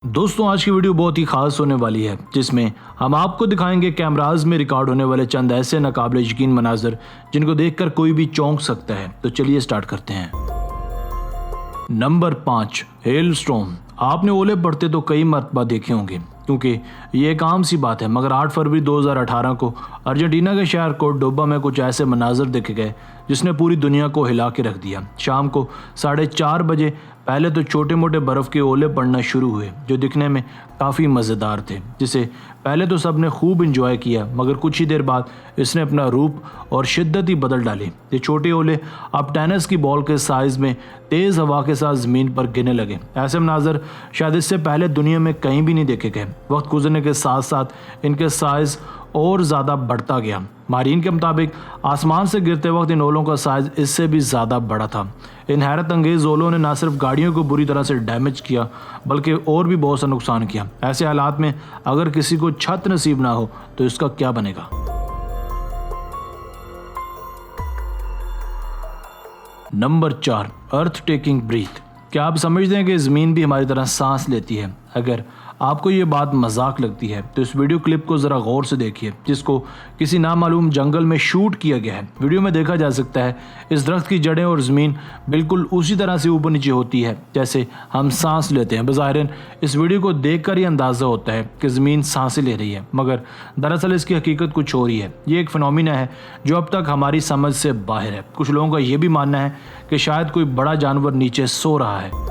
दोस्तों आज की वीडियो बहुत ही खास होने वाली है जिसमें हम आपको दिखाएंगे कैमराज में रिकॉर्ड होने वाले चंद ऐसे नाकाबिले यकीन मनाजर जिनको देखकर कोई भी चौंक सकता है। तो चलिए स्टार्ट करते हैं। Number 5, hello storm. आपने ओले पड़ते तो कई मरतबा देखे होंगे क्योंकि ये एक आम सी बात है, मगर 8 फरवरी 2018 को अर्जेंटीना के शहर कोर्डोबा में कुछ ऐसे मनाजर देखे गए जिसने पूरी दुनिया को हिला के रख दिया। शाम को 4:30 बजे पहले तो छोटे मोटे बर्फ़ के ओले पड़ना शुरू हुए जो दिखने में काफ़ी मज़ेदार थे, जिसे पहले तो सब ने खूब इंजॉय किया, मगर कुछ ही देर बाद इसने अपना रूप और शिद्दत ही बदल डाली। ये छोटे ओले अब टेनिस की बॉल के साइज़ में तेज़ हवा के साथ ज़मीन पर गिरने लगे। ऐसे मनाजर शायद इससे पहले दुनिया में कहीं भी नहीं देखे गए। वक्त गुजरने के साथ साथ इनके साइज़ और ज़्यादा बढ़ता गया। माहिरीन के मुताबिक आसमान से गिरते वक्त इन ओलों का साइज़ इससे भी ज़्यादा बड़ा था। इन हैरत अंगेज़ ओलों ने न सिर्फ गाड़ियों को बुरी तरह से डैमेज किया बल्कि और भी बहुत सा नुकसान किया। ऐसे हालात में अगर किसी को छत नसीब ना हो तो इसका क्या बनेगा। नंबर 4, अर्थ टेकिंग ब्रीथ। क्या आप समझते हैं कि ज़मीन भी हमारी तरह सांस लेती है? अगर आपको ये बात मजाक लगती है तो इस वीडियो क्लिप को ज़रा गौर से देखिए जिसको किसी नामालूम जंगल में शूट किया गया है। वीडियो में देखा जा सकता है इस दरख्त की जड़ें और ज़मीन बिल्कुल उसी तरह से ऊपर नीचे होती है जैसे हम सांस लेते हैं। बज़ाहिर इस वीडियो को देखकर ही अंदाज़ा होता है कि ज़मीन सांसें ले रही है, मगर दरअसल इसकी हकीकत कुछ और ही है। ये एक फिनोमिना है जो अब तक हमारी समझ से बाहर है। कुछ लोगों का ये भी मानना है कि शायद कोई बड़ा जानवर नीचे सो रहा है।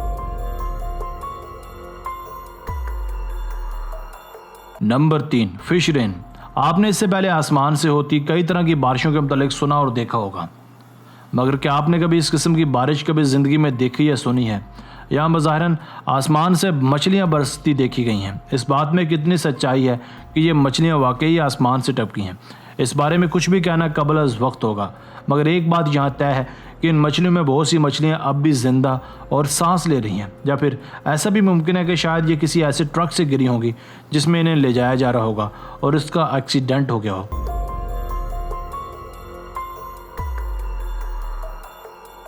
Number 3, fish rain. आपने इससे पहले आसमान से होती कई तरह की बारिशों के मुतालिक सुना और देखा होगा, मगर क्या आपने कभी इस किस्म की बारिश कभी ज़िंदगी में देखी या सुनी है? यहाँ बज़ाहिरन आसमान से मछलियाँ बरसती देखी गई हैं। इस बात में कितनी सच्चाई है कि ये मछलियाँ वाकई आसमान से टपकी हैं, इस बारे में कुछ भी कहना कबल अज़ वक्त होगा। मगर एक बात यहाँ तय है कि इन मछलियों में बहुत सी मछलियाँ अब भी ज़िंदा और सांस ले रही हैं, या फिर ऐसा भी मुमकिन है कि शायद ये किसी ऐसे ट्रक से गिरी होंगी जिसमें इन्हें ले जाया जा रहा होगा और इसका एक्सीडेंट हो गया हो।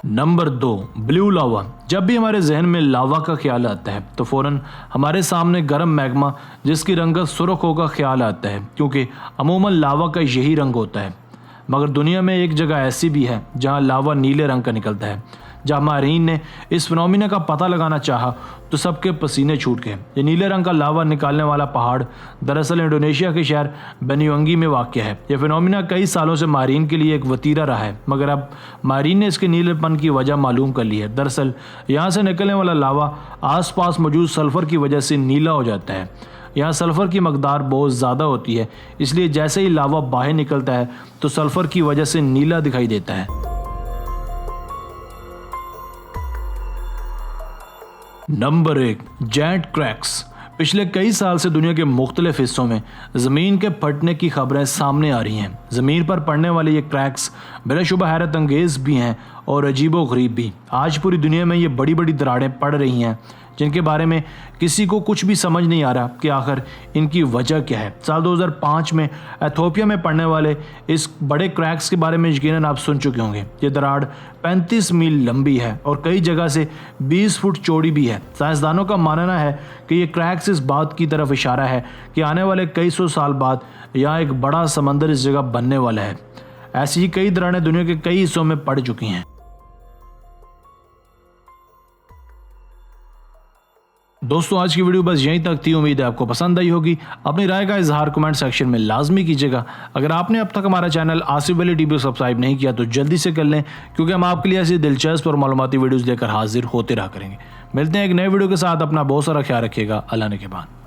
नंबर 2, ब्लू लावा। जब भी हमारे जहन में लावा का ख्याल आता है तो फ़ौरन हमारे सामने गर्म मैग्मा जिसकी रंगत सुर्ख होगा ख्याल आता है, क्योंकि अमूमन लावा का यही रंग होता है। मगर दुनिया में एक जगह ऐसी भी है जहां लावा नीले रंग का निकलता है। जब माहिरीन ने इस फिनोमिना का पता लगाना चाहा तो सबके पसीने छूट गए। ये नीले रंग का लावा निकालने वाला पहाड़ दरअसल इंडोनेशिया के शहर बनियांगी में वाक़या है। यह फिनोमिना कई सालों से माहिरीन के लिए एक वतीरा रहा है, मगर अब माहिरीन ने इसके नीलेपन की वजह मालूम कर ली है। दरअसल यहाँ से निकलने वाला लावा आसपास मौजूद सल्फ़र की वजह से नीला हो जाता है। यहाँ सल्फ़र की मकदार बहुत ज़्यादा होती है, इसलिए जैसे ही लावा बाहर निकलता है तो सल्फ़र की वजह से नीला दिखाई देता है। Number 1, giant cracks. पिछले कई साल से दुनिया के मुख्तलिफ हिस्सों में ज़मीन के फटने की खबरें सामने आ रही हैं। ज़मीन पर पड़ने वाले ये क्रैक्स बिलाशुबा हैरत अंगेज़ भी हैं और अजीबो गरीब भी। आज पूरी दुनिया में ये बड़ी बड़ी दरारें पड़ रही हैं जिनके बारे में किसी को कुछ भी समझ नहीं आ रहा कि आखिर इनकी वजह क्या है। साल 2005 में एथियोपिया में पड़ने वाले इस बड़े क्रैक्स के बारे में यकीनन आप सुन चुके होंगे। ये दरार 35 मील लंबी है और कई जगह से 20 फुट चौड़ी भी है। साइंसदानों का मानना है कि ये क्रैक्स इस बात की तरफ इशारा है कि आने वाले कई सौ साल बाद यहाँ एक बड़ा समंदर इस जगह बनने वाला है। ऐसी ही कई दरारें दुनिया के कई हिस्सों में पड़ चुकी हैं। दोस्तों आज की वीडियो बस यहीं तक थी। उम्मीद है आपको पसंद आई होगी। अपनी राय का इजहार कमेंट सेक्शन में लाजमी कीजिएगा। अगर आपने अब तक हमारा channel Asif Ali TV subscribe नहीं किया तो जल्दी से कर लें, क्योंकि हम आपके लिए ऐसी दिलचस्प और मालूमाती वीडियोस लेकर हाजिर होते रहा करेंगे। मिलते हैं एक नए वीडियो के साथ। अपना बहुत सारा ख्याल रखिएगा। अल्लाह ने के बाद।